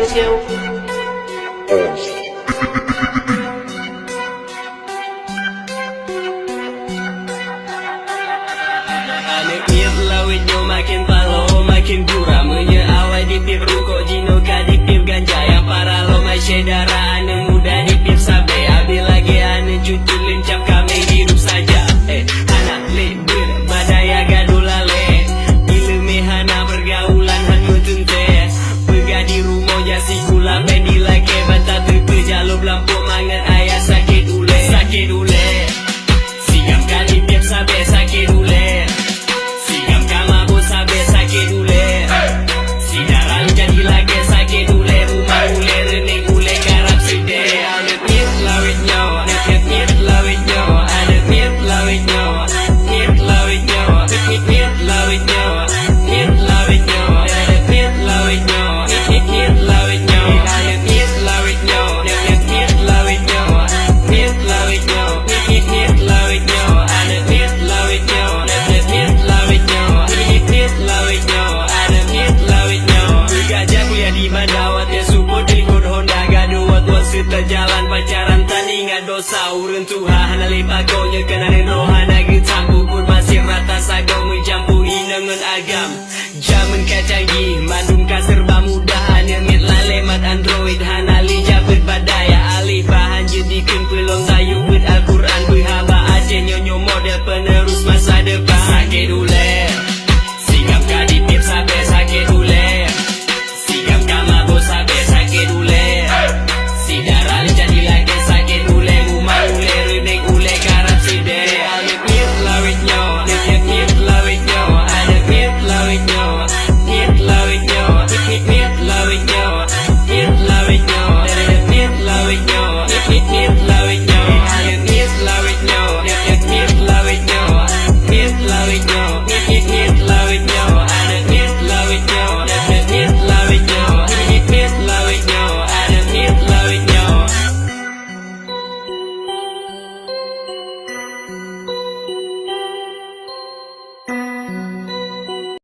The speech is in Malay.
siêu. Anak lawitnya makin palo, makin buramanya awal dipip rukok jino kadipip ganja yang para lo masih darah anak muda dipip sabe abi lagi anak cucu lincap kami hidup saja anak libur badaya gadulale ilmu hana pergaulan hanu tunte pega di rumah jasi kula pedi lagi bata terpejalub lampu mangan ayah sakit ule sigam kadipip sabe sakit ule sakit ule si darah jadi lagi sakit ule rumah ule rening ule garap sede anak nit lawitnya nit lawitnya anak nit lawitnya nit lawitnya nit lawitnya nit lawitnya anak nit lawitnya nit lawitnya anak nit lawitnya nit lawitnya nit lawitnya nit lawitnya anak nit lawitnya nit lawitnya lawitnya, ada mit lawitnya. Gajah kuliah di Bandawat ya support di Good Honda gaduat wasita jalan pacaran tandingan dosa urun Tuhan nalipa konya kenanin rohana getang bubur masih rata sagong mencampur dengan agam jaman kacanggih mandum serba mudah hanya mit lalemat android hanali jabut badaya alih bahan jadikan peluang tayu with Al-Quran berhaba aceh nyonyo model penerus masa depan sakit ule kadipip sabe sakit ule sigam kama bo sabe sakit ule si darah jadi lagi sakit ule rumah ule rening ule garap side anak nit lawitnya nit lawitnya anak nit lawitnya nit lawitnya